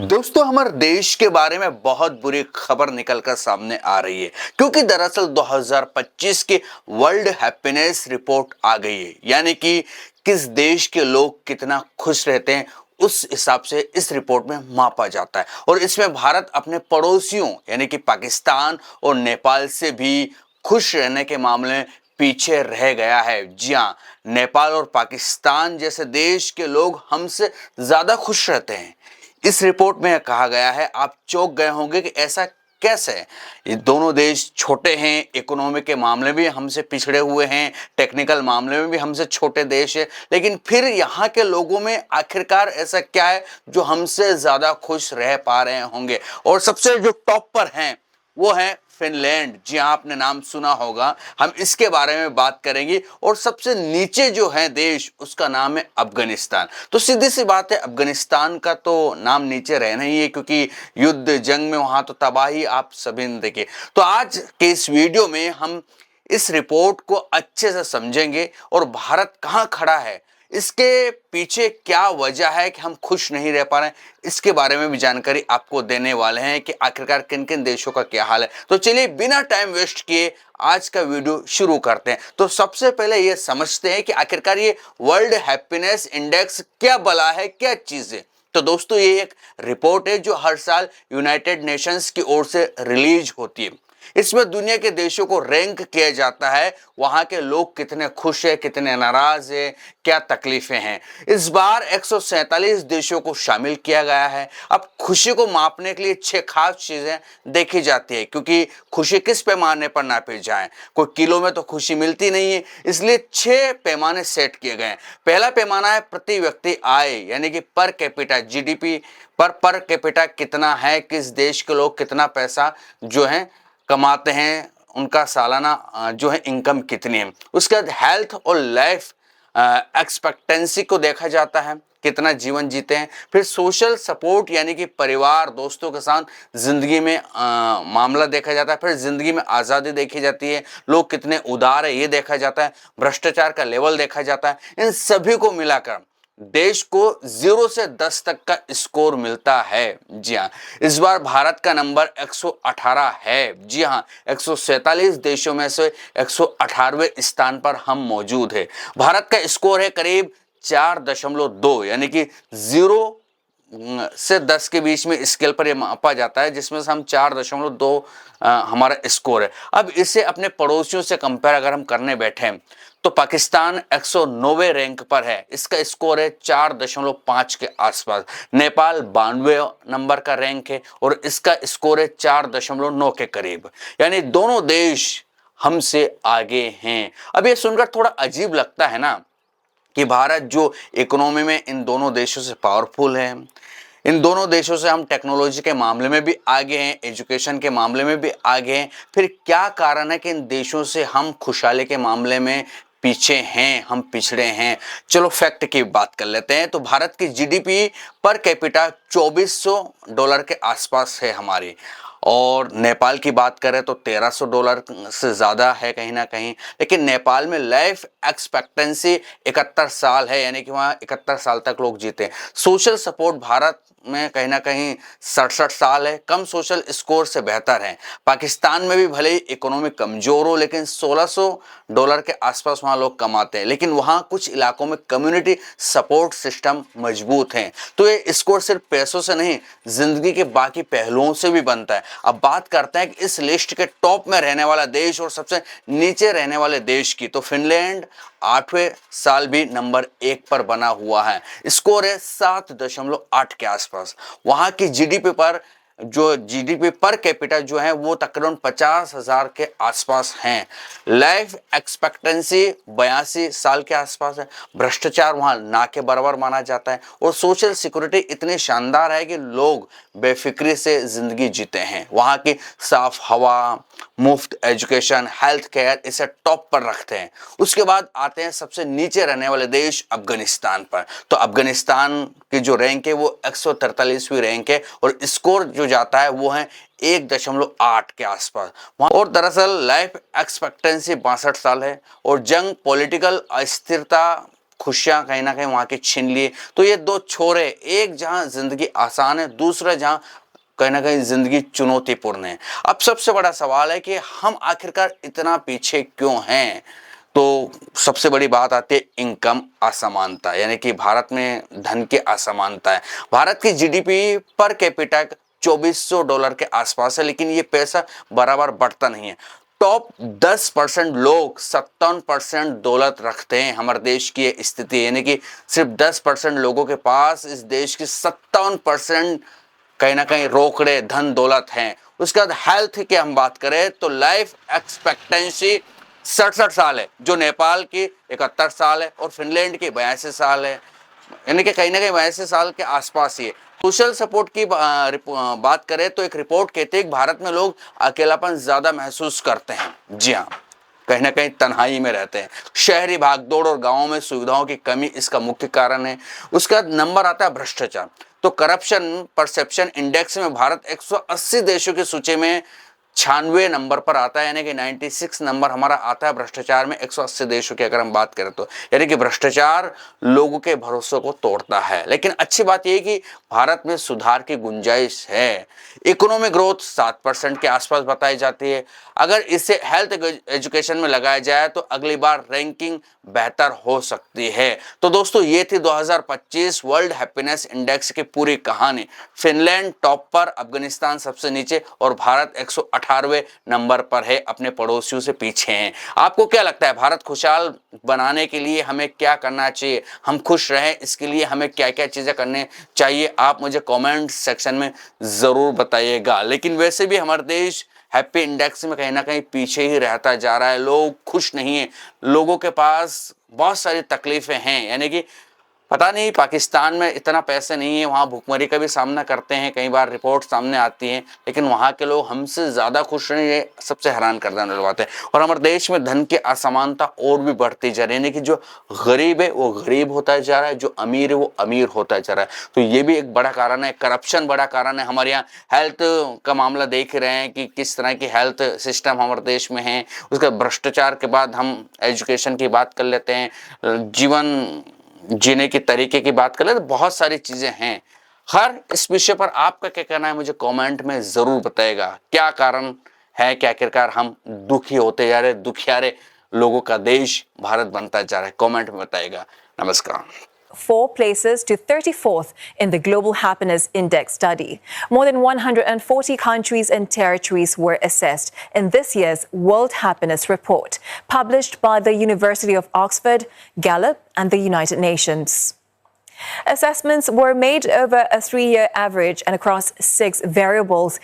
दोस्तों, हमारे देश के बारे में बहुत बुरी खबर निकलकर सामने आ रही है क्योंकि दरअसल 2025 की वर्ल्ड हैप्पीनेस रिपोर्ट आ गई है। यानी कि किस देश के लोग कितना खुश रहते हैं उस हिसाब से इस रिपोर्ट में मापा जाता है। और इसमें भारत अपने पड़ोसियों यानी कि पाकिस्तान और नेपाल से भी खुश रहने के मामले में पीछे रह गया है। जी हाँ, नेपाल और पाकिस्तान जैसे देश के लोग हमसे ज्यादा खुश रहते हैं। इस रिपोर्ट में कहा गया है, आप चौंक गए होंगे कि ऐसा कैसे है। ये दोनों देश छोटे हैं, इकोनॉमी के मामले में भी हमसे पिछड़े हुए हैं, टेक्निकल मामले में भी हमसे छोटे देश है, लेकिन फिर यहाँ के लोगों में आखिरकार ऐसा क्या है जो हमसे ज्यादा खुश रह पा रहे होंगे। और सबसे जो टॉप पर हैं वो है फिनलैंड। जी हाँ, आपने नाम सुना होगा, हम इसके बारे में बात करेंगे। और सबसे नीचे जो है देश, उसका नाम है अफगानिस्तान। तो सीधी सी बात है, अफगानिस्तान का तो नाम नीचे रहना ही है क्योंकि युद्ध जंग में वहां तो तबाही आप सभी ने देखी। तो आज के इस वीडियो में हम इस रिपोर्ट को अच्छे से समझेंगे और भारत कहाँ खड़ा है, इसके पीछे क्या वजह है कि हम खुश नहीं रह पा रहे हैं, इसके बारे में भी जानकारी आपको देने वाले हैं कि आखिरकार किन किन देशों का क्या हाल है। तो चलिए बिना टाइम वेस्ट किए आज का वीडियो शुरू करते हैं। तो सबसे पहले ये समझते हैं कि आखिरकार ये वर्ल्ड हैप्पीनेस इंडेक्स क्या बला है, क्या चीज है। तो दोस्तों, ये एक रिपोर्ट है जो हर साल यूनाइटेड नेशंस की ओर से रिलीज होती है। इसमें दुनिया के देशों को रैंक किया जाता है, वहां के लोग कितने खुश हैं, कितने नाराज हैं, क्या तकलीफें हैं। इस बार 147 देशों को शामिल किया गया है। अब खुशी को मापने के लिए 6 खास चीजें देखी जाती है क्योंकि खुशी किस पैमाने पर नापी जाए, कोई किलो में तो खुशी मिलती नहीं है, इसलिए 6 पैमाने सेट किए गए हैं। पहला पैमाना है प्रति व्यक्ति आय, यानी कि per capita GDP per capita कितना है, किस देश के लोग कितना पैसा जो है कमाते हैं, उनका सालाना जो है इनकम कितनी है। उसके बाद हेल्थ और लाइफ एक्सपेक्टेंसी को देखा जाता है, कितना जीवन जीते हैं। फिर सोशल सपोर्ट यानी कि परिवार दोस्तों के साथ जिंदगी में मामला देखा जाता है। फिर जिंदगी में आज़ादी देखी जाती है, लोग कितने उदार है ये देखा जाता है। भ्रष्टाचार का लेवल देखा जाता है। इन सभी को मिलाकर देश को 0 से 10 तक का स्कोर मिलता है। जी हाँ, इस बार भारत का नंबर 118 है। जी हाँ, 147 देशों में से 118वें स्थान पर हम मौजूद है। भारत का स्कोर है करीब 4.2, यानी कि 0 से 10 के बीच में स्केल पर यह मापा जाता है, जिसमें से हम 4.2 हमारा स्कोर है। अब इसे अपने पड़ोसियों से कंपेयर अगर हम करने बैठे तो पाकिस्तान 109वें रैंक पर है, इसका स्कोर है 4.5 के आसपास। नेपाल 92 नंबर का रैंक है और इसका स्कोर है 4.9 के करीब। यानी दोनों देश हमसे आगे हैं। अब ये सुनकर थोड़ा अजीब लगता है ना कि भारत जो इकोनॉमी में इन दोनों देशों से पावरफुल है, इन दोनों देशों से हम टेक्नोलॉजी के मामले में भी आगे हैं, एजुकेशन के मामले में भी आगे हैं, फिर क्या कारण है कि इन देशों से हम खुशहाली के मामले में पीछे हैं, हम पिछड़े हैं। चलो फैक्ट की बात कर लेते हैं। तो भारत की जीडीपी पर कैपिटा $2400 के आसपास है हमारी, और नेपाल की बात करें तो $1300 से ज़्यादा है कहीं ना कहीं। लेकिन नेपाल में लाइफ एक्सपेक्टेंसी 71 साल है, यानी कि वहाँ 71 साल तक लोग जीते हैं। सोशल सपोर्ट भारत में कहीं ना कहीं 67 साल है, कम सोशल स्कोर से बेहतर है। पाकिस्तान में भी भले ही इकोनॉमी कमजोर हो, लेकिन $1600 के आसपास वहाँ लोग कमाते हैं, लेकिन वहाँ कुछ इलाकों में कम्युनिटी सपोर्ट सिस्टम मजबूत हैं। तो ये स्कोर सिर्फ पैसों से नहीं, जिंदगी के बाकी पहलुओं से भी बनता है। अब बात करते हैं कि इस लिस्ट के टॉप में रहने वाला देश और सबसे नीचे रहने वाले देश की। तो फिनलैंड 8वें साल भी नंबर 1 पर बना हुआ है, स्कोर है 7.8 के आसपास। वहां की जीडीपी पर कैपिटा जो है वो तकरीबन 50,000 के आसपास हैं। लाइफ एक्सपेक्टेंसी 82 साल के आसपास है। भ्रष्टाचार वहां ना के बराबर माना जाता है और सोशल सिक्योरिटी इतनी शानदार है कि लोग बेफिक्री से जिंदगी जीते हैं। वहां की साफ हवा, मुफ्त एजुकेशन, हेल्थ केयर इसे टॉप पर रखते हैं। उसके बाद आते हैं सबसे नीचे रहने वाले देश अफगानिस्तान पर। तो अफगानिस्तान की जो रैंक है वो 143वीं रैंक है और स्कोर जो जाता है वो है 1.8 के आसपास। और दरअसल लाइफ एक्सपेक्टेंसी 62 साल है और जंग, पॉलिटिकल अस्थिरता खुशियां कहीं ना कहीं वहां की छीन लिए। तो ये दो छोरे, एक जहां जिंदगी आसान है, दूसरा जहां कहीं ना कहीं जिंदगी चुनौतीपूर्ण है। अब सबसे बड़ा सवाल है कि हम आखिरकार इतना पीछे क्यों हैं। तो सबसे बड़ी बात आती है इनकम असमानता, यानी कि भारत में धन की असमानता है। भारत की जीडीपी पर कैपिटा $2400 के आसपास है, लेकिन ये पैसा बराबर बढ़ता नहीं है। टॉप 10% लोग 57% दौलत रखते हैं। हमारे देश की ये स्थिति है, यानी कि सिर्फ 10% लोगों के पास इस देश की 57% कहीं ना कहीं रोकड़े धन दौलत हैं। उसके बाद हेल्थ की हम बात करें तो लाइफ एक्सपेक्टेंसी 67 साल है, जो नेपाल की 71 साल है और फिनलैंड की 82 साल है, यानी कि कहीं ना कहीं 82 साल के आसपास ही है। सोशल सपोर्ट की बात करें तो एक रिपोर्ट कहती है कि भारत में लोग अकेलापन ज्यादा महसूस करते हैं। जी हाँ, कहीं ना कहीं तन्हाई में रहते हैं। शहरी भागदौड़ और गांवों में सुविधाओं की कमी इसका मुख्य कारण है। उसके बाद नंबर आता है भ्रष्टाचार। तो करप्शन परसेप्शन इंडेक्स में भारत 180 देशों की सूची में 96 नंबर पर आता है, यानी कि 96 नंबर हमारा आता है भ्रष्टाचार में 180 देशों की अगर हम बात करें तो। यानी कि भ्रष्टाचार लोगों के भरोसे को तोड़ता है। लेकिन अच्छी बात यह कि भारत में सुधार की गुंजाइश है। इकोनॉमिक ग्रोथ 7% के आसपास बताई जाती है। अगर इसे हेल्थ एजुकेशन में लगाया जाए तो अगली बार रैंकिंग बेहतर हो सकती है। तो दोस्तों ये थी 2025 वर्ल्ड हैप्पीनेस इंडेक्स की पूरी कहानी। फिनलैंड टॉप पर, अफगानिस्तान सबसे नीचे और भारत 118वें नंबर पर है, अपने पड़ोसियों से पीछे हैं। आपको क्या लगता है भारत खुशहाल बनाने के लिए हमें क्या करना चाहिए, हम खुश रहें इसके लिए हमें क्या क्या चीजें करने चाहिए, आप मुझे कमेंट सेक्शन में जरूर बताइएगा। लेकिन वैसे भी हमारा देश हैप्पी इंडेक्स में कहीं ना कहीं पीछे ही रहता जा रहा है। लोग खुश नहीं है, लोगों के पास बहुत सारी तकलीफें हैं। यानी कि पता नहीं, पाकिस्तान में इतना पैसे नहीं है, वहाँ भुखमरी का भी सामना करते हैं, कई बार रिपोर्ट सामने आती हैं, लेकिन वहाँ के लोग हमसे ज़्यादा खुश नहीं है। सबसे हैरान करने वाली बात है। और हमारे देश में धन की असमानता और भी बढ़ती जा रही है, यानी कि जो गरीब है वो गरीब होता जा रहा है, जो अमीर है वो अमीर होता जा रहा है। तो ये भी एक बड़ा कारण है। करप्शन बड़ा कारण है। हमारे यहाँ हेल्थ का मामला देख रहे हैं कि किस तरह की हेल्थ सिस्टम हमारे देश में है। उसका भ्रष्टाचार के बाद हम एजुकेशन की बात कर लेते हैं, जीवन जीने के तरीके की बात कर ले, तो बहुत सारी चीजें हैं। हर इस विषय पर आपका क्या कहना है मुझे कमेंट में जरूर बताइएगा। क्या कारण है कि आखिरकार हम दुखी होते जा रहे, दुखियारे लोगों का देश भारत बनता जा रहा है, कमेंट में बताइएगा। नमस्कार। 4 places to 34th in the Global Happiness Index study. More than 140 countries and territories were assessed in this year's World Happiness Report, published by the University of Oxford, Gallup, and the United Nations. Assessments were made over a 3-year average and across 6 variables.